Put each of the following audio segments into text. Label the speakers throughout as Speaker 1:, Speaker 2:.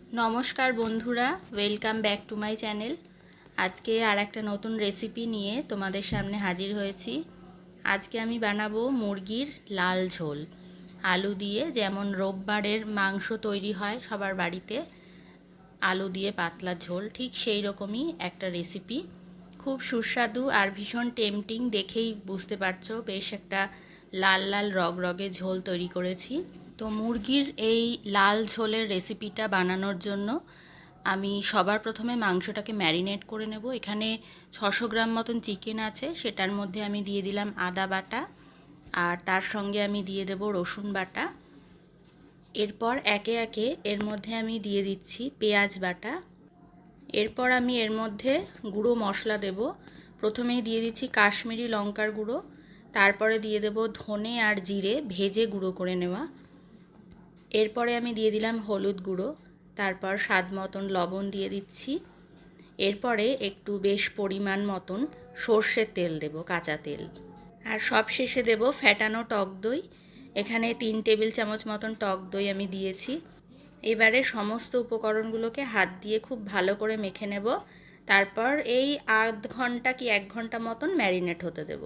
Speaker 1: নমস্কার বন্ধুরা, welcome back to my channel. আজকে আর একটা নতুন রেসিপি নিয়ে তোমাদের সামনে হাজির হয়েছি। আজকে আমি বানাবো মুরগির লাল ঝোল আলু দিয়ে। যেমন রোববারের মাংস তৈরি হয় সবার বাড়িতে আলু দিয়ে পাতলা ঝোল, ঠিক সেই রকমই একটা রেসিপি। খুব সুস্বাদু আর ভীষণ টেম্পটিং, দেখেই বুঝতে পারছো বেশ একটা লাল লাল রগরগে ঝোল তৈরি করেছি। তো মুরগির এই লাল ঝোলের রেসিপিটা বানানোর জন্য আমি সবার প্রথমে মাংসটাকে ম্যারিনেট করে নেব। এখানে 600 গ্রাম মতন চিকেন আছে, সেটার মধ্যে আমি দিয়ে দিলাম আদা বাটা, আর তার সঙ্গে আমি দিয়ে দেব রসুন বাটা। এরপর একে একে এর মধ্যে আমি দিয়ে দিচ্ছি পেঁয়াজ বাটা। এরপর আমি এর মধ্যে গুঁড়ো মশলা দেব। প্রথমেই দিয়ে দিচ্ছি কাশ্মীরি লঙ্কার গুঁড়ো, তারপরে দিয়ে দেব ধনে আর জিরে ভেজে গুঁড়ো করে নেওয়া। এরপরে আমি দিয়ে দিলাম হলুদ গুঁড়ো, তারপর স্বাদ মতন লবণ দিয়ে দিচ্ছি। এরপরে একটু বেশ পরিমাণ মতন সর্ষের তেল দেব, কাঁচা তেল। আর সব শেষে দেব ফ্যাটানো টক দই। এখানে 3 টেবিল চামচ মতন টক দই আমি দিয়েছি। এবারে সমস্ত উপকরণগুলোকে হাত দিয়ে খুব ভালো করে মেখে নেব। তারপর এই আধ ঘন্টা কি 1 ঘন্টা মতন ম্যারিনেট হতে দেব।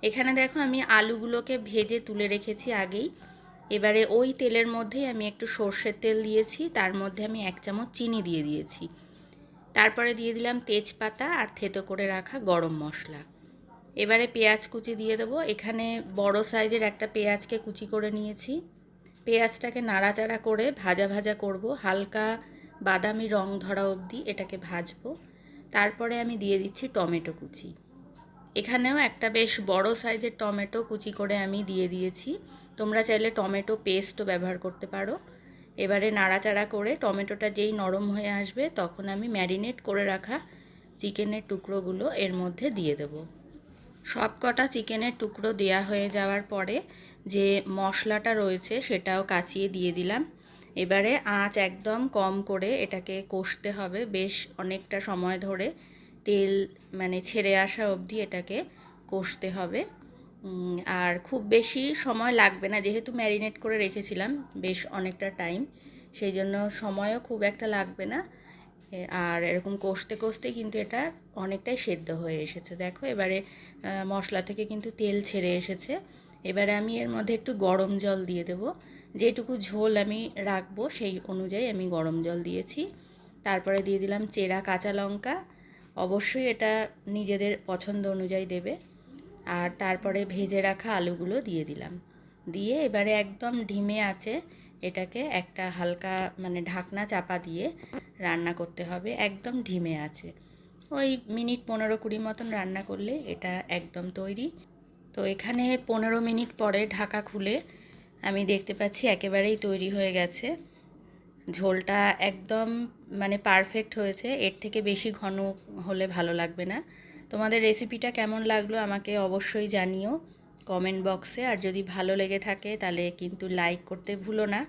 Speaker 1: এখানে দেখো আমি আলুগুলোকে ভেজে তুলে রেখেছি আগেই। এবারে ওই তেলের মধ্যেই আমি একটু সর্ষের তেল দিয়েছি, তার মধ্যে আমি 1 চামচ চিনি দিয়ে দিয়েছি। তারপরে দিয়ে দিলাম তেজপাতা আর থেতো করে রাখা গরম মশলা। এবারে পেঁয়াজ কুচি দিয়ে দেবো। এখানে বড় সাইজের একটা পেঁয়াজকে কুচি করে নিয়েছি। পেঁয়াজটাকে নাড়াচাড়া করে ভাজা ভাজা করব, হালকা বাদামি রং ধরা অবধি এটাকে ভাজবো। তারপরে আমি দিয়ে দিচ্ছি টমেটো কুচি। এখানেও একটা বেশ বড় সাইজের টমেটো কুচি করে আমি দিয়ে দিয়েছি। তোমরা চাইলে টমেটো পেস্টও ব্যবহার করতে পারো। এবারে নাড়াচাড়া করে টমেটোটা যেই নরম হয়ে আসবে তখন আমি ম্যারিনেট করে রাখা চিকেনের টুকরোগুলো এর মধ্যে দিয়ে দেব। সব কটা চিকেনের টুকরো দেয়া হয়ে যাওয়ার পরে যে মশলাটা রয়েছে সেটাও কাচিয়ে দিয়ে দিলাম। এবারে আঁচ একদম কম করে এটাকে কষতে হবে বেশ অনেকটা সময় ধরে, তেল ছেড়ে আসা অবধি এটাকে কষতে হবে। আর খুব বেশি সময় লাগবে না, যেহেতু ম্যারিনেট করে রেখেছিলাম বেশ অনেকটা টাইম, সেই জন্য সময়ও খুব একটা লাগবে না। আর এরকম কষতে কষতে কিন্তু এটা অনেকটাই সেদ্ধ হয়ে এসেছে। দেখো এবারে মশলা থেকে কিন্তু তেল ছেড়ে এসেছে। এবারে আমি এর মধ্যে একটু গরম জল দিয়ে দেব। যেটুকু ঝোল আমি রাখবো সেই অনুযায়ী আমি গরম জল দিয়েছি। তারপরে দিয়ে দিলাম চেরা কাঁচা লঙ্কা, অবশ্যই এটা নিজেদের পছন্দ অনুযায়ী দেবে। আর তারপরে ভেজে রাখা আলুগুলো দিয়ে দিলাম। দিয়ে এবারে একদম ধিমে আঁচে এটাকে একটা হালকা ঢাকনা চাপা দিয়ে রান্না করতে হবে, একদম ধিমে আছে। ওই মিনিট 15-20 মতন রান্না করলে এটা একদম তৈরি। তো এখানে 15 মিনিট পরে ঢাকা খুলে আমি দেখতে পাচ্ছি একেবারেই তৈরি হয়ে গেছে। ঝোলটা একদম পারফেক্ট হয়েছে, এর থেকে বেশি ঘন হলে ভালো লাগবে না। তোমাদের রেসিপিটা কেমন লাগলো আমাকে অবশ্যই জানিও কমেন্ট বক্সে। আর যদি ভালো লেগে থাকে তাহলে কিন্তু লাইক করতে ভুলো না।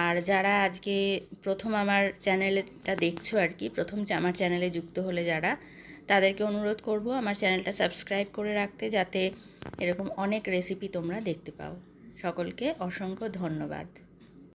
Speaker 1: আর যারা আজকে প্রথম আমার চ্যানেলটা দেখছো আর কি, প্রথম আমার চ্যানেলে যুক্ত হলে যারা, তাদেরকে অনুরোধ করব আমার চ্যানেলটা সাবস্ক্রাইব করে রাখতে, যাতে এরকম অনেক রেসিপি তোমরা দেখতে পাও। সকলকে অসংখ্য ধন্যবাদ।